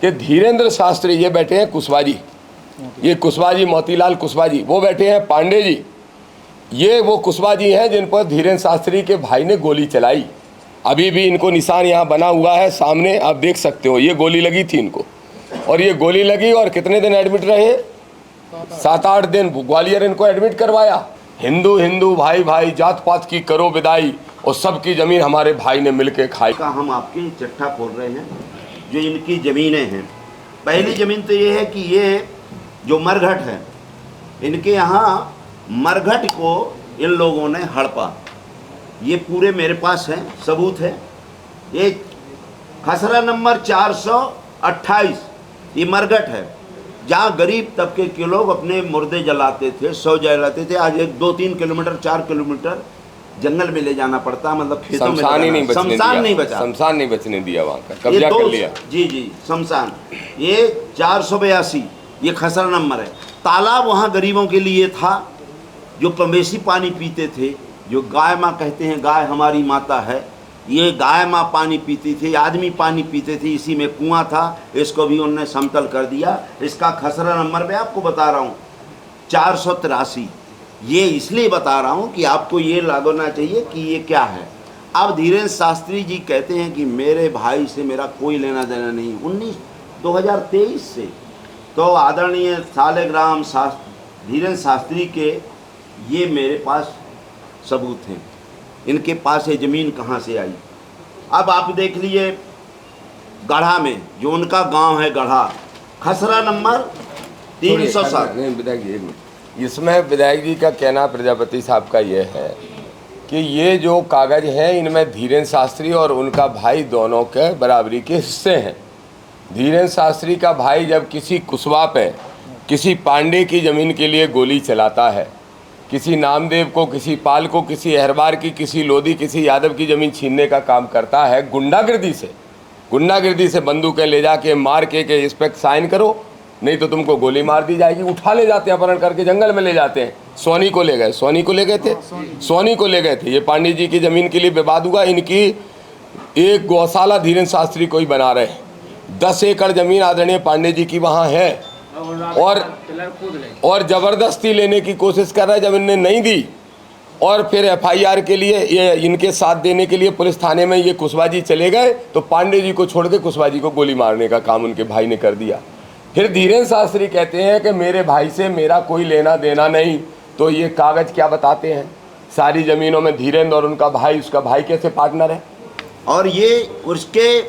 कि धीरेन्द्र शास्त्री ये बैठे हैं कुशवाहा जी, ये कुशवाहा जी मोतीलाल कुशवाहा जी, वो बैठे हैं पांडे जी, ये वो कुशवाहा जी हैं जिन पर धीरेन्द्र शास्त्री के भाई ने गोली चलाई। अभी भी इनको निशान यहाँ बना हुआ है सामने, आप देख सकते हो, ये गोली लगी थी इनको, और ये गोली लगी और कितने दिन एडमिट रहे? 7-8 दिन ग्वालियर इनको एडमिट करवाया। हिंदू हिंदू भाई भाई जात पात की करो विदाई, और सबकी ज़मीन हमारे भाई ने मिलके खाई। का हम आपकी चिट्ठा खोल रहे हैं जो इनकी ज़मीनें हैं। पहली ज़मीन तो ये है कि ये जो मरघट है, इनके यहाँ मरघट को इन लोगों ने हड़पा, ये पूरे मेरे पास है, सबूत है। ये खसरा नंबर 428 ये मरघट है, जहाँ गरीब तबके के लोग अपने मुर्दे जलाते थे, शव जलाते थे। आज 2-3 किलोमीटर 4 किलोमीटर जंगल में ले जाना पड़ता, मतलब खेतों में शमशान नहीं बचा, शमशान नहीं बचने दिया, वहाँ का कब्जा कर लिया। जी शमशान। ये 482 ये खसरा नंबर है। तालाब वहाँ गरीबों के लिए था, जो मवेशी पानी पीते थे, जो गाय माँ कहते हैं, गाय हमारी माता है, ये गाय माँ पानी पीती थी, आदमी पानी पीते थे, इसी में कुआं था, इसको भी उन्होंने समतल कर दिया। इसका खसरा नंबर मैं आपको बता रहा हूँ 483। ये इसलिए बता रहा हूँ कि आपको ये लागना चाहिए कि ये क्या है। अब धीरेन्द्र शास्त्री जी कहते हैं कि मेरे भाई से मेरा कोई लेना देना नहीं। 2023 से तो आदरणीय सालेग्राम धीरेन्द्र शास्त्री के ये मेरे पास सबूत हैं। इनके पास ये ज़मीन कहाँ से आई? अब आप देख लीजिए, गढ़ा में जो उनका गांव है गढ़ा, खसरा नंबर 307। विधायक जी एक मिनट, इसमें विधायक जी का कहना प्रजापति साहब का ये है कि ये जो कागज़ हैं इनमें धीरेन्द्र शास्त्री और उनका भाई दोनों के बराबरी के हिस्से हैं। धीरेन्द्र शास्त्री का भाई जब किसी कुशवाहा पे किसी पांडे की ज़मीन के लिए गोली चलाता है, किसी नामदेव को, किसी पाल को, किसी अहरबार की, किसी लोधी, किसी यादव की ज़मीन छीनने का काम करता है, गुंडागिर्दी से बंदूकें ले जाके मार के इस पर साइन करो, नहीं तो तुमको गोली मार दी जाएगी। उठा ले जाते हैं, अपहरण करके जंगल में ले जाते हैं। सोनी को ले गए थे। ये पांडे जी की ज़मीन के लिए विवाद हुआ, इनकी एक गौशाला धीरेन्द्र शास्त्री को ही बना रहे हैं। 10 एकड़ ज़मीन आदरणीय पांडे जी की वहाँ है, और ज़बरदस्ती लेने की कोशिश कर रहा है। जब इनने नहीं दी और फिर FIR के लिए ये इनके साथ देने के लिए पुलिस थाने में ये कुशवाहा जी चले गए, तो पांडे जी को छोड़ के कुशवाहा जी को गोली मारने का काम उनके भाई ने कर दिया। फिर धीरेन्द्र शास्त्री कहते हैं कि मेरे भाई से मेरा कोई लेना देना नहीं। तो ये कागज़ क्या बताते हैं? सारी ज़मीनों में धीरेन्द्र और उनका भाई, उसका भाई कैसे पार्टनर है? और ये उसके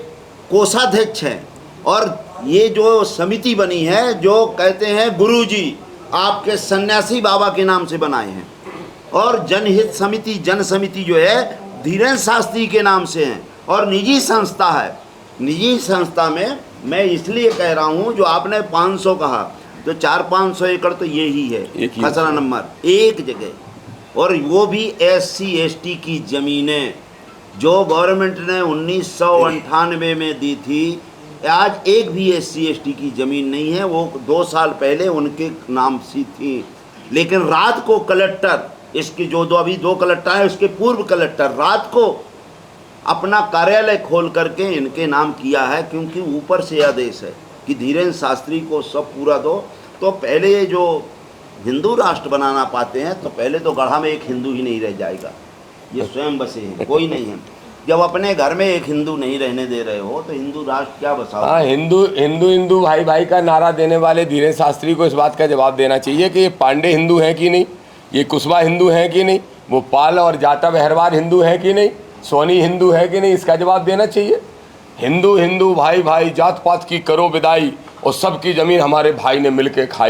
कोषाध्यक्ष हैं। और ये जो समिति बनी है, जो कहते हैं गुरुजी आपके सन्यासी बाबा के नाम से बनाए हैं, और जनहित समिति, जन समिति जो है धीरेन्द्र शास्त्री के नाम से है, और निजी संस्था है। निजी संस्था में मैं इसलिए कह रहा हूँ, जो आपने 500 कहा, तो 400-500 एकड़ तो ये ही है, खसरा नंबर एक जगह, और वो भी SC ST की ज़मीनें जो गवर्नमेंट ने 1998 में दी थी। आज एक भी SC ST की ज़मीन नहीं है, वो 2 साल पहले उनके नाम सी थी। लेकिन रात को कलेक्टर, इसकी जो अभी 2 कलेक्टर हैं, उसके पूर्व कलेक्टर रात को अपना कार्यालय खोल करके इनके नाम किया है, क्योंकि ऊपर से आदेश है कि धीरेन्द्र शास्त्री को सब पूरा दो। तो पहले जो हिंदू राष्ट्र बनाना पाते हैं, तो पहले तो गढ़ा में एक हिंदू ही नहीं रह जाएगा। ये स्वयं बसे हैं, कोई नहीं है। जब अपने घर में एक हिंदू नहीं रहने दे रहे हो, तो हिंदू राष्ट्र क्या बसाओ? हाँ, हिंदू भाई भाई का नारा देने वाले धीरेन्द्र शास्त्री को इस बात का जवाब देना चाहिए कि ये पांडे हिंदू हैं कि नहीं, ये कुशवाहा हिंदू हैं कि नहीं, वो पाल और जाटव अहरबार हिंदू हैं कि नहीं, सोनी हिंदू है कि नहीं, इसका जवाब देना चाहिए। हिंदू हिंदू भाई भाई जात पात की करो विदाई, और सबकी ज़मीन हमारे भाई ने मिलके खाई।